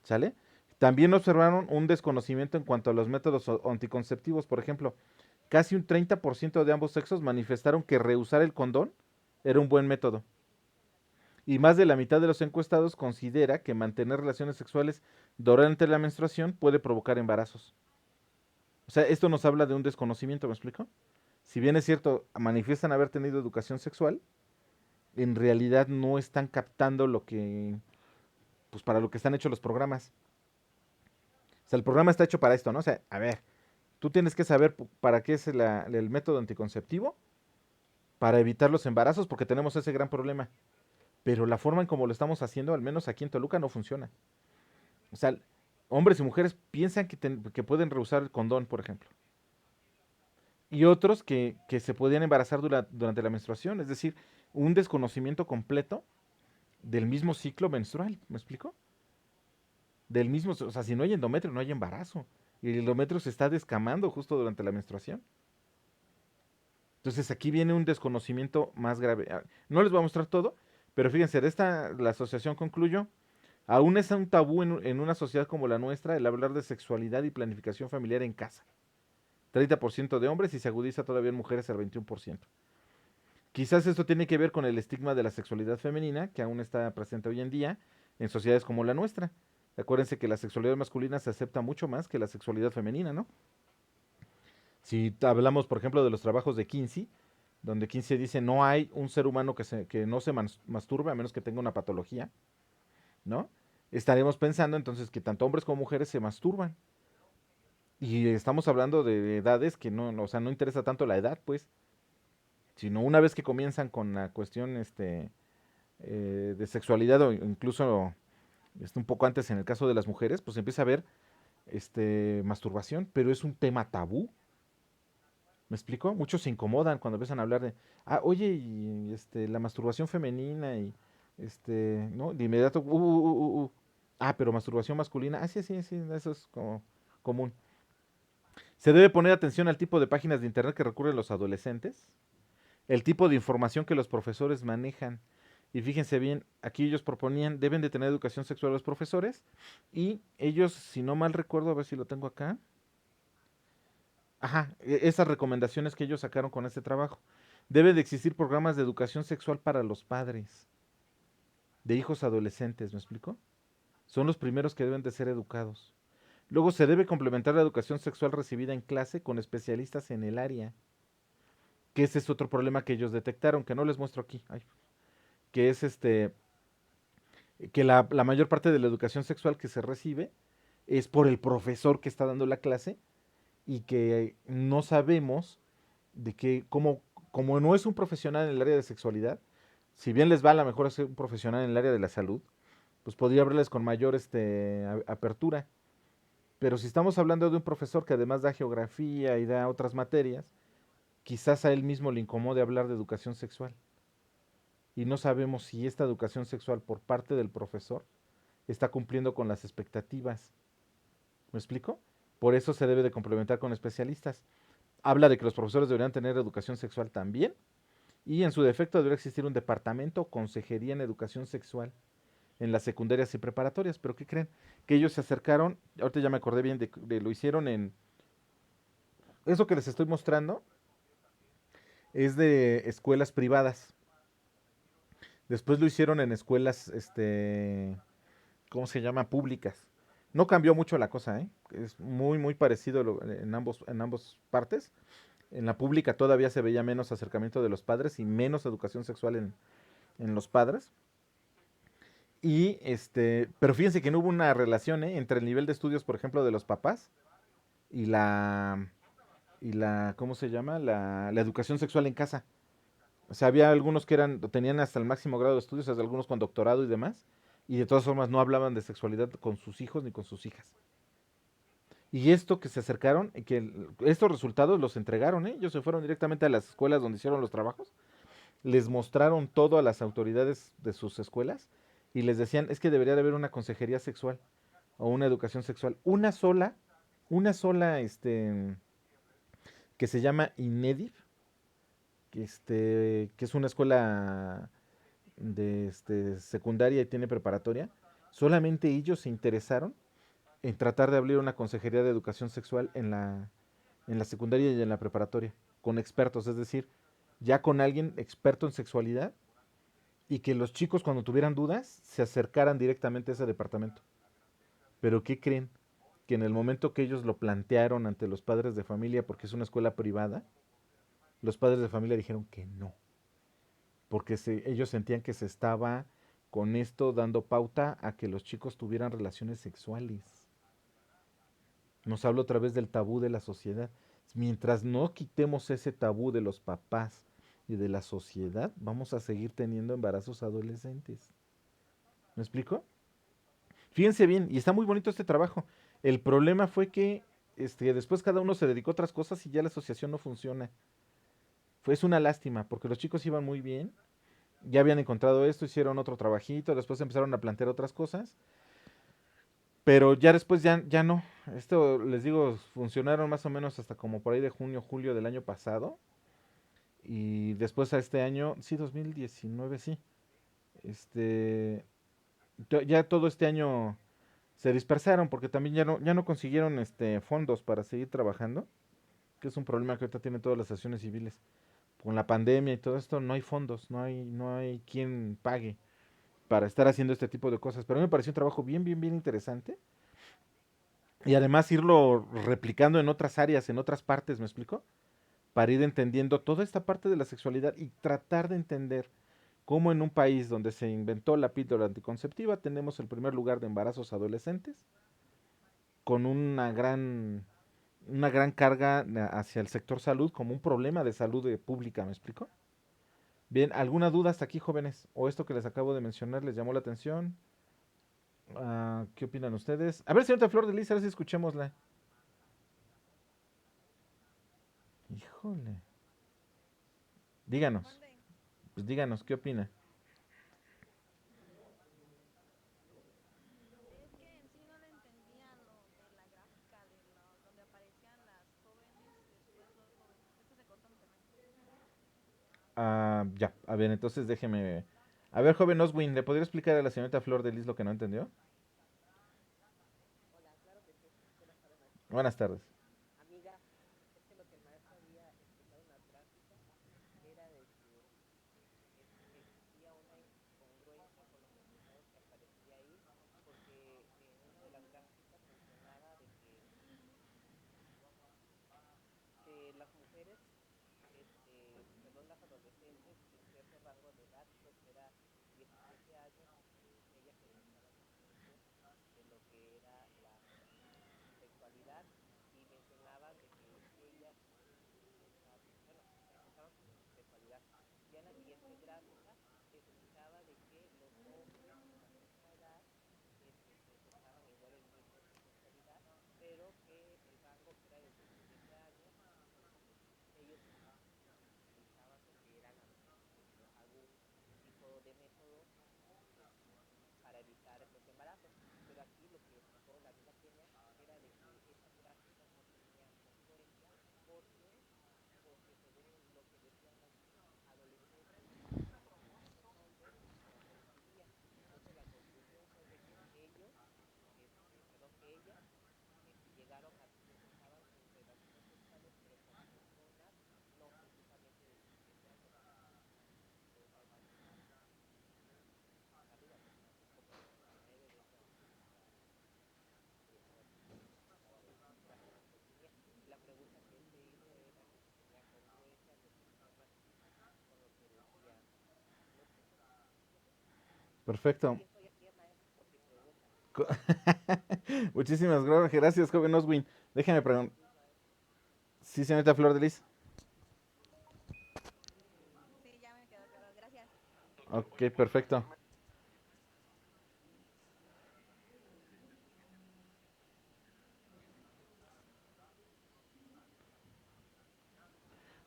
¿Sale? También observaron un desconocimiento en cuanto a los métodos anticonceptivos. Por ejemplo, casi un 30% de ambos sexos manifestaron que rehusar el condón era un buen método. Y más de la mitad de los encuestados considera que mantener relaciones sexuales durante la menstruación puede provocar embarazos. O sea, esto nos habla de un desconocimiento, ¿me explico? Si bien es cierto, manifiestan haber tenido educación sexual, en realidad no están captando lo que, pues para lo que están hechos los programas. O sea, el programa está hecho para esto, ¿no? O sea, a ver, tú tienes que saber para qué es el método anticonceptivo, para evitar los embarazos, porque tenemos ese gran problema. Pero la forma en como lo estamos haciendo, al menos aquí en Toluca, no funciona. O sea, hombres y mujeres piensan que pueden rehusar el condón, por ejemplo. Y otros que se podían embarazar durante la menstruación. Es decir, un desconocimiento completo del mismo ciclo menstrual. ¿Me explico? Del mismo, o sea, si no hay endometrio, no hay embarazo. Y el endometrio se está descamando justo durante la menstruación. Entonces aquí viene un desconocimiento más grave. No les voy a mostrar todo, pero fíjense, la asociación concluyó, aún es un tabú en una sociedad como la nuestra el hablar de sexualidad y planificación familiar en casa. 30% de hombres y se agudiza todavía en mujeres el 21%. Quizás esto tiene que ver con el estigma de la sexualidad femenina, que aún está presente hoy en día en sociedades como la nuestra. Acuérdense que la sexualidad masculina se acepta mucho más que la sexualidad femenina, ¿no? Si hablamos, por ejemplo, de los trabajos de Kinsey, donde Kinsey dice no hay un ser humano que no se masturbe a menos que tenga una patología, ¿no? Estaremos pensando entonces que tanto hombres como mujeres se masturban. Y estamos hablando de edades que no, o sea, no interesa tanto la edad, pues, sino una vez que comienzan con la cuestión de sexualidad o incluso un poco antes en el caso de las mujeres, pues empieza a haber masturbación, pero es un tema tabú. ¿Me explico? Muchos se incomodan cuando empiezan a hablar de, oye, y la masturbación femenina y ¿no? De inmediato, pero masturbación masculina, sí, sí, sí, eso es como común. Se debe poner atención al tipo de páginas de internet que recurren los adolescentes, el tipo de información que los profesores manejan. Y fíjense bien, aquí ellos proponían, deben de tener educación sexual los profesores y ellos, si no mal recuerdo, a ver si lo tengo acá. Ajá, esas recomendaciones que ellos sacaron con este trabajo. Deben de existir programas de educación sexual para los padres de hijos adolescentes, ¿me explico? Son los primeros que deben de ser educados. Luego se debe complementar la educación sexual recibida en clase con especialistas en el área, que ese es otro problema que ellos detectaron, que no les muestro aquí, que es que la mayor parte de la educación sexual que se recibe es por el profesor que está dando la clase y que no sabemos de que como no es un profesional en el área de sexualidad, si bien les va a lo mejor a ser un profesional en el área de la salud, pues podría hablarles con mayor apertura. Pero si estamos hablando de un profesor que además da geografía y da otras materias, quizás a él mismo le incomode hablar de educación sexual. y no sabemos si esta educación sexual por parte del profesor está cumpliendo con las expectativas. ¿Me explico? Por eso se debe de complementar con especialistas. Habla de que los profesores deberían tener educación sexual también y en su defecto debería existir un departamento o consejería en educación sexual en las secundarias y preparatorias. Pero ¿qué creen? Que ellos se acercaron, ahorita ya me acordé bien lo hicieron en... Eso que les estoy mostrando es de escuelas privadas. Después lo hicieron en escuelas, ¿cómo se llama? Públicas. No cambió mucho la cosa, ¿eh? Es muy, muy parecido en ambos partes. En la pública todavía se veía menos acercamiento de los padres y menos educación sexual en los padres. Y pero fíjense que no hubo una relación, ¿eh? Entre el nivel de estudios, por ejemplo, de los papás y ¿cómo se llama? La educación sexual en casa. O sea, había algunos que tenían hasta el máximo grado de estudios, hasta algunos con doctorado y demás, y de todas formas no hablaban de sexualidad con sus hijos ni con sus hijas. Y esto que se acercaron, estos resultados los entregaron, ¿eh? Ellos se fueron directamente a las escuelas donde hicieron los trabajos, les mostraron todo a las autoridades de sus escuelas y les decían, es que debería de haber una consejería sexual o una educación sexual. Una sola, que se llama INEDIF, que es una escuela de secundaria y tiene preparatoria, solamente ellos se interesaron en tratar de abrir una consejería de educación sexual en la secundaria y en la preparatoria, con expertos, es decir, ya con alguien experto en sexualidad y que los chicos cuando tuvieran dudas se acercaran directamente a ese departamento. Pero ¿qué creen? Que en el momento que ellos lo plantearon ante los padres de familia, porque es una escuela privada, los padres de familia dijeron que no, porque ellos sentían que se estaba con esto dando pauta a que los chicos tuvieran relaciones sexuales. Nos habla otra vez del tabú de la sociedad. Mientras no quitemos ese tabú de los papás y de la sociedad, vamos a seguir teniendo embarazos adolescentes. ¿Me explico? Fíjense bien, y está muy bonito este trabajo. El problema fue que después cada uno se dedicó a otras cosas y ya la asociación no funciona. Es una lástima, porque los chicos iban muy bien, ya habían encontrado esto, hicieron otro trabajito, después empezaron a plantear otras cosas, pero ya después ya no. Esto, les digo, funcionaron más o menos hasta como por ahí de junio, julio del año pasado. Y después a este año, sí, 2019, sí. Este, ya todo este año se dispersaron porque también ya no consiguieron fondos para seguir trabajando, que es un problema que ahorita tienen todas las acciones civiles. Con la pandemia y todo esto no hay fondos, no hay quien pague para estar haciendo este tipo de cosas. Pero a mí me pareció un trabajo bien, bien, bien interesante. Y además irlo replicando en otras áreas, en otras partes, ¿me explico? Para ir entendiendo toda esta parte de la sexualidad y tratar de entender cómo en un país donde se inventó la píldora anticonceptiva tenemos el primer lugar de embarazos adolescentes con una gran carga hacia el sector salud como un problema de salud pública, ¿me explico? Bien, ¿alguna duda hasta aquí, jóvenes? ¿O esto que les acabo de mencionar les llamó la atención? ¿Qué opinan ustedes? A ver, señorita Flor de Lis, a ver si escuchémosla. Híjole. Díganos, Mande. pues díganos, ¿qué opina? Es que en sí no le entendía lo de la gráfica de donde aparecían las jóvenes y después los jóvenes. Es que se cortó mi internet. Ya, a ver, entonces déjeme. A ver, joven Oswin, ¿le podría explicar a la señorita Flor de Lis lo que no entendió? Buenas tardes. Perfecto. Co- Muchísimas gracias, joven Oswin. Déjeme preguntar. Sí, señorita Flor de Lis. Sí, ya me quedó claro. Gracias. Ok, perfecto.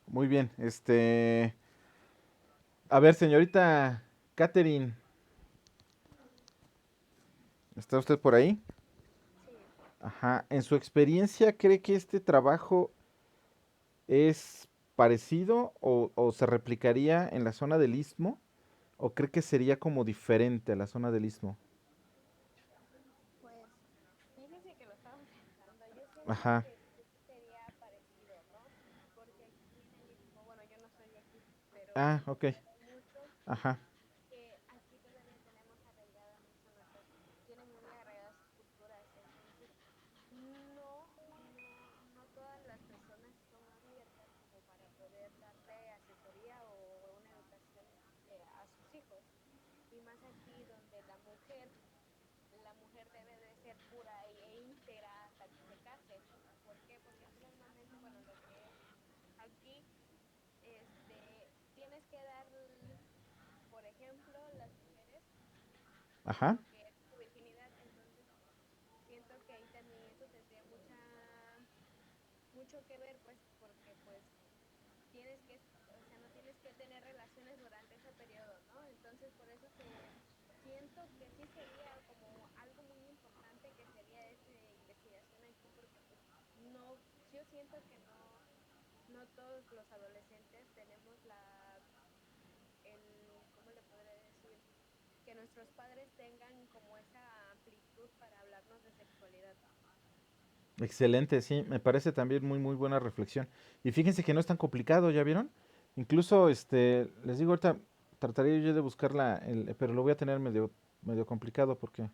Muy bien. A ver, señorita Catherine, ¿está usted por ahí? Sí, Ajá. En su experiencia, ¿cree que este trabajo es parecido o se replicaría en la zona del Istmo? ¿O cree que sería como diferente a la zona del Istmo? pues fíjese que lo estaba pensando. Yo siento Ajá. que sí sería parecido, ¿no? Porque aquí en el Istmo, bueno, yo no soy de aquí, pero he Ah, ok. escuchado mucho Ajá. que aquí todavía tenemos arraigada mucho nuestras, tienen muy arraigadas sus culturas, entonces no todas las personas son abiertas como para poder darle asesoría o una educación a sus hijos. Y más aquí donde la mujer debe de ser pura e íntegra hasta que se case. ¿Por qué? Porque aquí normalmente, bueno, lo que es aquí, tienes que dar, por ejemplo, las mujeres, Ajá. lo que es su virginidad, entonces siento que ahí también eso tendría mucho que ver, pues, porque pues tienes que, o sea, no tienes que tener relaciones durante ese periodo, ¿no? Entonces, por eso siento que sí sería como algo muy importante que sería esta investigación aquí, porque pues no, yo siento que no todos los adolescentes tenemos ¿cómo le podré decir? Que nuestros padres tengan como esa amplitud para hablarnos de sexualidad. Excelente, sí. Me parece también muy, muy buena reflexión. Y fíjense que no es tan complicado, ¿ya vieron? Incluso, les digo ahorita, trataría yo de buscarla, pero lo voy a tener medio complicado porque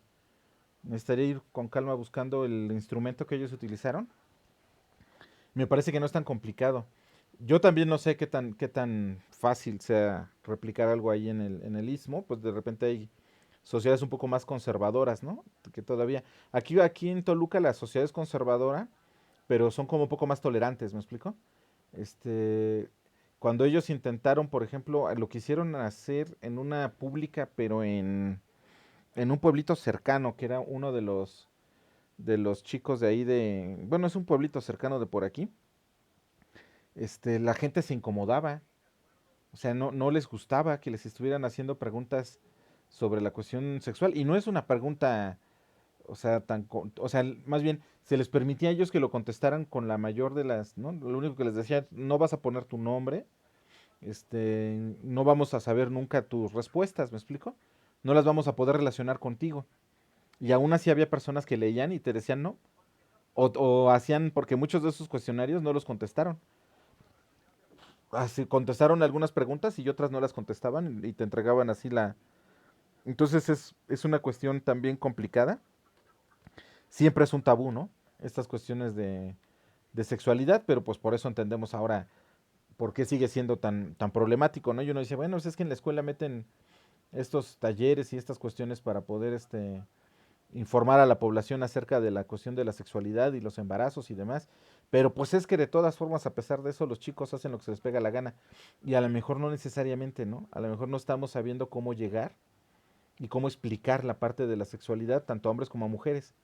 necesitaría ir con calma buscando el instrumento que ellos utilizaron. Me parece que no es tan complicado. Yo también no sé qué tan fácil sea replicar algo ahí en el istmo, pues de repente hay sociedades un poco más conservadoras, ¿no? Que todavía. Aquí en Toluca la sociedad es conservadora, pero son como un poco más tolerantes, ¿me explico? Este, Cuando ellos intentaron, por ejemplo, lo quisieron hacer en una pública, pero en un pueblito cercano, que era uno de los chicos de ahí bueno, es un pueblito cercano de por aquí. La gente se incomodaba, o sea, no les gustaba que les estuvieran haciendo preguntas sobre la cuestión sexual. Y no es una pregunta, o sea, o sea, más bien se les permitía a ellos que lo contestaran con la mayor de las, ¿no? Lo único que les decía, no vas a poner tu nombre, no vamos a saber nunca tus respuestas, ¿me explico? No las vamos a poder relacionar contigo. Y aún así había personas que leían y te decían no, o hacían, porque muchos de esos cuestionarios no los contestaron. Así contestaron algunas preguntas y otras no las contestaban y te entregaban así la... Entonces es una cuestión también complicada. Siempre es un tabú, ¿no? Estas cuestiones de sexualidad, pero pues por eso entendemos ahora por qué sigue siendo tan problemático, ¿no? Y uno dice, bueno, pues es que en la escuela meten estos talleres y estas cuestiones para poder informar a la población acerca de la cuestión de la sexualidad y los embarazos y demás. Pero pues es que de todas formas, a pesar de eso, los chicos hacen lo que se les pega la gana. Y a lo mejor no necesariamente, ¿no? A lo mejor no estamos sabiendo cómo llegar y cómo explicar la parte de la sexualidad, tanto a hombres como a mujeres.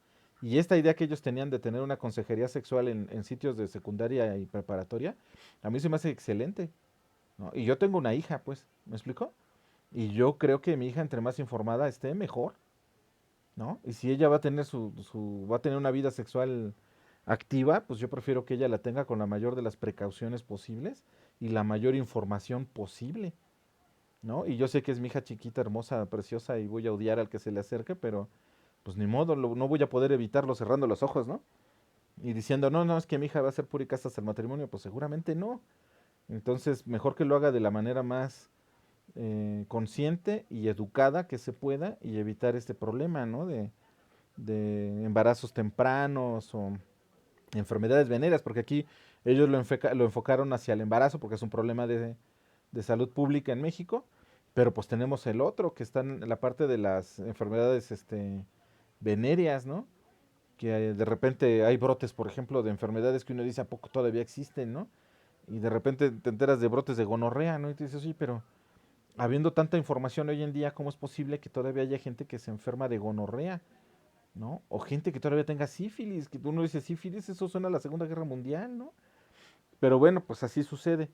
Y esta idea que ellos tenían de tener una consejería sexual en sitios de secundaria y preparatoria, a mí se me hace excelente, ¿no? Y yo tengo una hija, pues, ¿me explico? Y yo creo que mi hija, entre más informada esté, mejor, ¿no? Y si ella va a tener una vida sexual activa, pues yo prefiero que ella la tenga con la mayor de las precauciones posibles y la mayor información posible, ¿no? Y yo sé que es mi hija chiquita, hermosa, preciosa y voy a odiar al que se le acerque, pero pues ni modo, no voy a poder evitarlo cerrando los ojos, ¿no? Y diciendo, no, no, es que mi hija va a ser pura y casta hasta el matrimonio, pues seguramente no. Entonces, mejor que lo haga de la manera más consciente y educada que se pueda y evitar este problema, ¿no? De embarazos tempranos o enfermedades venéreas, porque aquí ellos lo enfocaron hacia el embarazo porque es un problema de salud pública en México, Pero pues tenemos el otro, que está en la parte de las enfermedades venéreas, ¿no? Que de repente hay brotes, por ejemplo, de enfermedades que uno dice a poco todavía existen, ¿no? Y de repente te enteras de brotes de gonorrea, ¿no? Y te dices, sí, pero habiendo tanta información hoy en día, ¿cómo es posible que todavía haya gente que se enferma de gonorrea, ¿no? O gente que todavía tenga sífilis, que uno dice sífilis, eso suena a la Segunda Guerra Mundial, ¿no? Pero bueno, pues así sucede.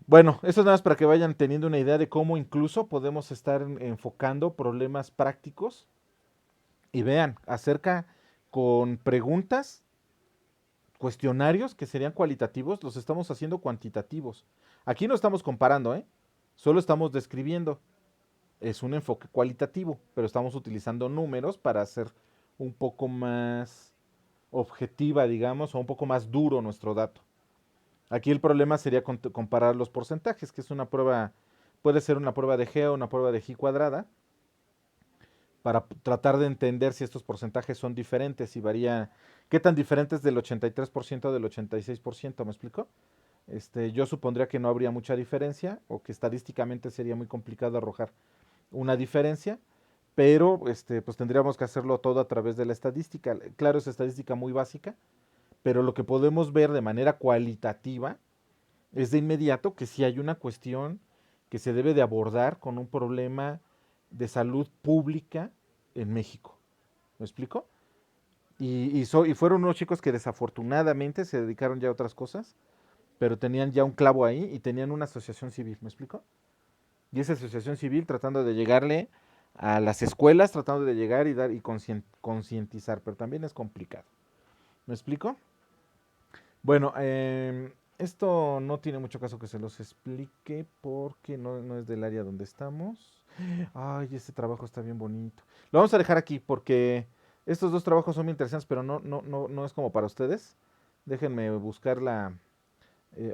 Bueno, eso es nada más para que vayan teniendo una idea de cómo incluso podemos estar enfocando problemas prácticos y vean, acerca con preguntas, cuestionarios que serían cualitativos, los estamos haciendo cuantitativos. Aquí no estamos comparando, ¿eh? Solo estamos describiendo. Es un enfoque cualitativo, pero estamos utilizando números para hacer un poco más objetiva, digamos, o un poco más duro nuestro dato. Aquí el problema sería comparar los porcentajes, que es una prueba, puede ser una prueba de G o una prueba de G cuadrada, para tratar de entender si estos porcentajes son diferentes, y varía, qué tan diferentes del 83% del 86%, ¿me explico? Yo supondría que no habría mucha diferencia, o que estadísticamente sería muy complicado arrojar una diferencia, pero pues tendríamos que hacerlo todo a través de la estadística. Claro, es estadística muy básica, pero lo que podemos ver de manera cualitativa es de inmediato que si hay una cuestión que se debe de abordar con un problema de salud pública en México. ¿Me explico? Y fueron unos chicos que desafortunadamente se dedicaron ya a otras cosas, pero tenían ya un clavo ahí y tenían una asociación civil. ¿Me explico? Y esa asociación civil tratando de llegarle a las escuelas, tratando de llegar y dar y concientizar, pero también es complicado. ¿Me explico? Bueno, esto no tiene mucho caso que se los explique porque no es del área donde estamos. Ay, este trabajo está bien bonito. Lo vamos a dejar aquí porque estos dos trabajos son muy interesantes, pero no es como para ustedes. Déjenme buscar la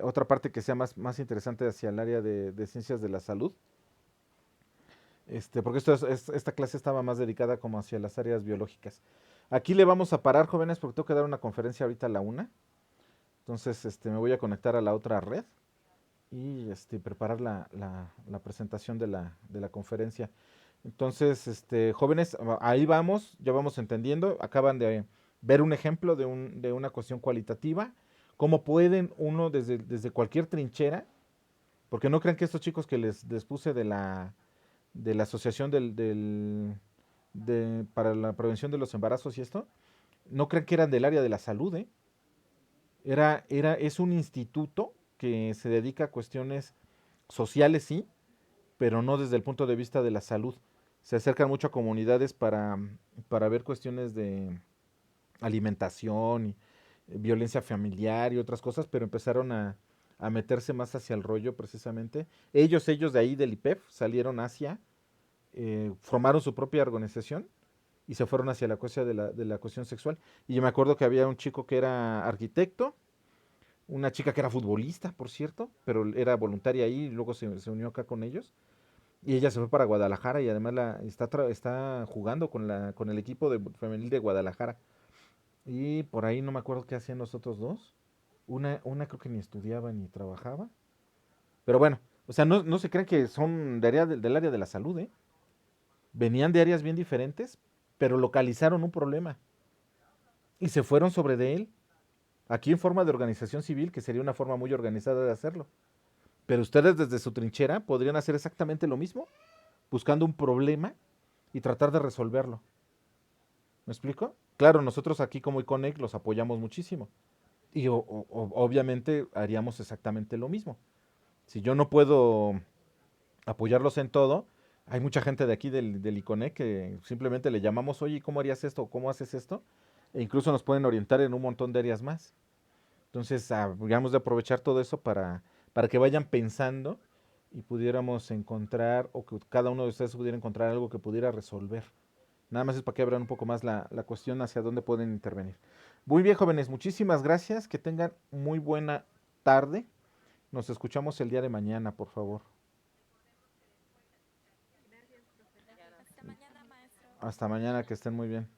otra parte que sea más interesante hacia el área de ciencias de la salud. Porque esta clase estaba más dedicada como hacia las áreas biológicas. Aquí le vamos a parar, jóvenes, porque tengo que dar una conferencia ahorita a la una. Entonces, me voy a conectar a la otra red y preparar la presentación de la conferencia. Entonces, jóvenes, ahí vamos, ya vamos entendiendo. Acaban de ver un ejemplo de una cuestión cualitativa. Cómo pueden uno desde cualquier trinchera, porque no crean que estos chicos que les puse de la Asociación para la Prevención de los Embarazos y esto, no crean que eran del área de la salud, ¿eh? Es un instituto que se dedica a cuestiones sociales, sí, pero no desde el punto de vista de la salud. Se acercan mucho a comunidades para ver cuestiones de alimentación y violencia familiar y otras cosas, pero empezaron a meterse más hacia el rollo precisamente. Ellos de ahí del IPEF salieron hacia, formaron su propia organización y se fueron hacia la cuestión de la cuestión sexual. Y yo me acuerdo que había un chico que era arquitecto, una chica que era futbolista, por cierto, pero era voluntaria ahí y luego se unió acá con ellos. Y ella se fue para Guadalajara y además está jugando con el equipo femenil de Guadalajara. Y por ahí no me acuerdo qué hacían los otros dos. Una creo que ni estudiaba ni trabajaba. Pero bueno, o sea, no se crean que son del área de la salud, ¿eh? Venían de áreas bien diferentes, pero localizaron un problema y se fueron sobre de él. Aquí en forma de organización civil, que sería una forma muy organizada de hacerlo. Pero ustedes desde su trinchera podrían hacer exactamente lo mismo, buscando un problema y tratar de resolverlo. ¿Me explico? Claro, nosotros aquí como Iconic los apoyamos muchísimo. Y obviamente haríamos exactamente lo mismo. Si yo no puedo apoyarlos en todo, hay mucha gente de aquí del Iconic que simplemente le llamamos, oye, ¿cómo harías esto? ¿Cómo haces esto? E incluso nos pueden orientar en un montón de áreas más. Entonces, digamos de aprovechar todo eso para que vayan pensando y pudiéramos encontrar, o que cada uno de ustedes pudiera encontrar algo que pudiera resolver. Nada más es para que abran un poco más la cuestión hacia dónde pueden intervenir. Muy bien, jóvenes, muchísimas gracias. Que tengan muy buena tarde. Nos escuchamos el día de mañana, por favor. Gracias, profesor. Hasta mañana, maestro. Hasta mañana, que estén muy bien.